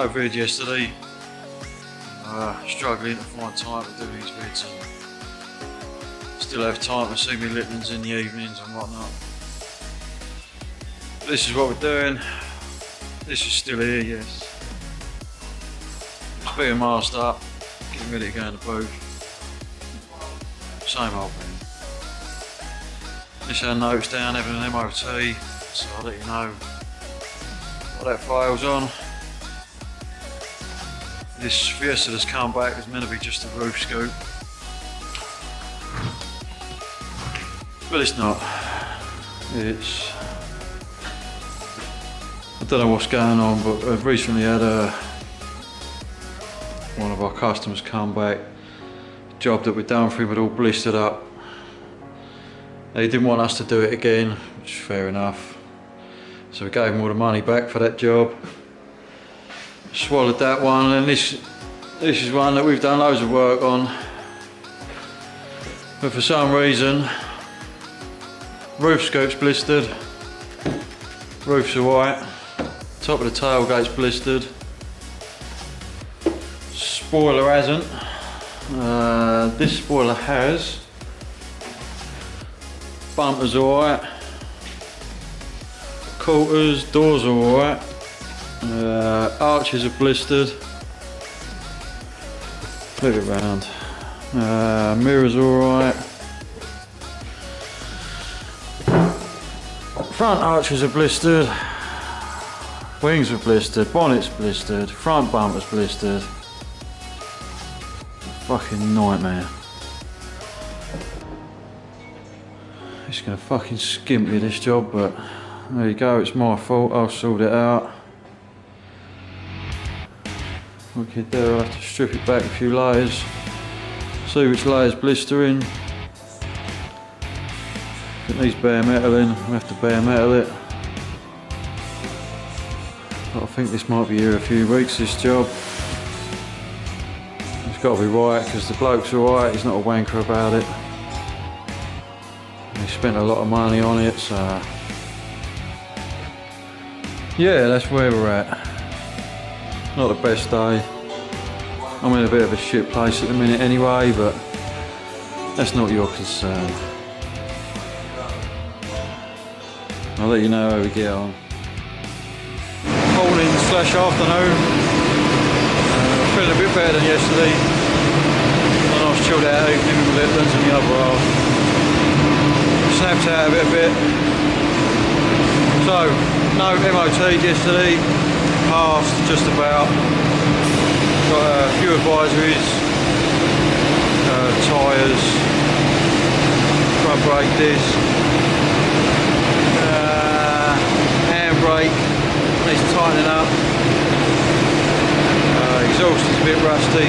no vid yesterday. Struggling to find time to do these vids, and still have time to see me littlings in the evenings and whatnot. But this is what we're doing. This is still here, yes. It's being masked up, getting ready to go in the booth. Same old thing. This had notes down, having an MOT, so I'll let you know what that file's on. This Fiesta that's come back is meant to be just a roof scoop, but it's not. It's, I don't know what's going on, but I've recently had one of our customers come back. The job that we've done for him had all blistered up. They didn't want us to do it again, which is fair enough. So we gave him all the money back for that job. Swallowed that one, and this is one that we've done loads of work on. But for some reason, roof scoop's blistered, roof's alright, top of the tailgate's blistered, spoiler hasn't, this spoiler has, bumper's alright, quarters, doors are alright, arches are blistered, flip it round, mirrors alright, front arches are blistered, wings are blistered, bonnet's blistered, front bumper's blistered. Fucking nightmare. It's gonna fucking skimp me this job, but there you go, it's my fault, I'll sort it out. What we can do, I'll have to strip it back a few layers, see which layer's blistering. If it needs bare metal in, we'll have to bare metal it. But I think this might be here a few weeks, this job. It's got to be right, because the bloke's alright, he's not a wanker about it. He spent a lot of money on it, so yeah, that's where we're at. Not the best day. I'm in a bit of a shit place at the minute anyway, but that's not your concern. I'll let you know how we get on. Morning / afternoon. Feeling a bit better than yesterday. A nice chilled out evening with the littlings and the other half. Snapped out of it a bit. So, no MOT yesterday. Passed just about. Got a few advisories. Tyres. Front brake disc. Handbrake. Needs tightening up. Exhaust is a bit rusty.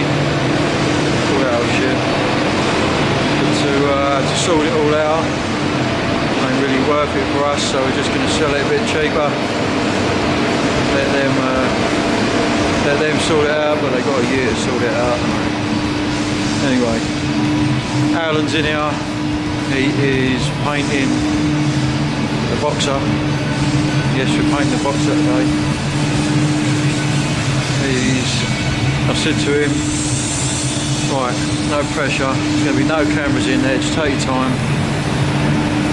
All that old shit. But to sort it all out, ain't really worth it for us, so we're just going to sell it a bit cheaper. Let them sort it out, but they've got a year to sort it out. Anyway, Alan's in here. He is painting the Boxer. Yes, we're painting the Boxer today. I said to him, right, no pressure, there's going to be no cameras in there, just take your time,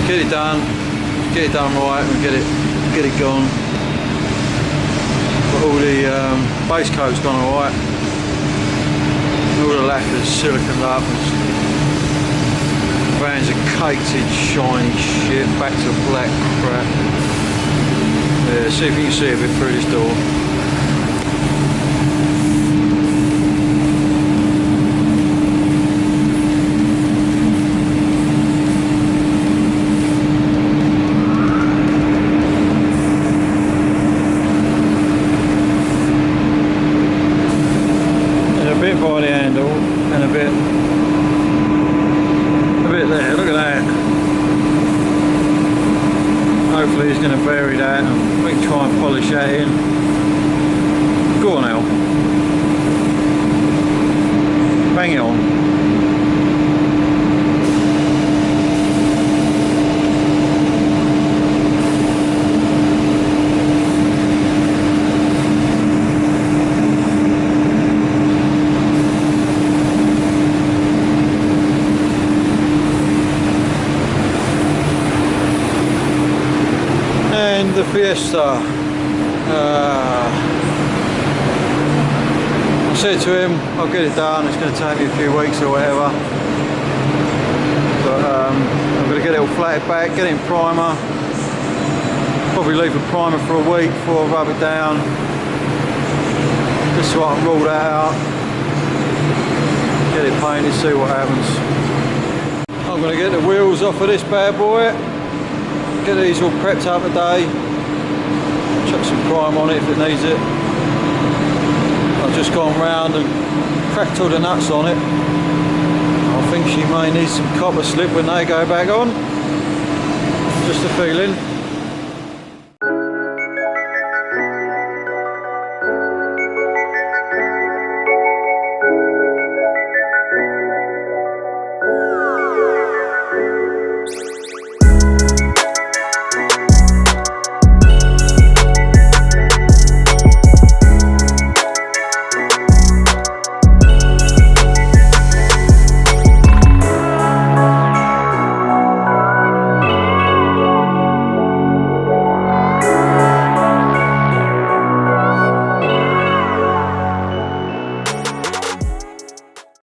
get it done right, and get it gone. But all the base coat's gone alright, all the lacquer's siliconed up, vans are caked in shiny shit, back to black crap. Yeah, see if you can see a bit through this door. By the handle and a bit there, look at that. Hopefully he's going to bury that and we can try and polish that in. Fiesta. I said to him, I'll get it done, it's going to take me a few weeks or whatever. But I'm going to get it all flatted back, get it in primer. Probably leave the primer for a week before I rub it down. Just so I can roll that out. Get it painted, see what happens. I'm going to get the wheels off of this bad boy. Get these all prepped up today. Chuck some prime on it if it needs it. I've just gone round and cracked all the nuts on it. I think she may need some copper slip when they go back on. Just a feeling.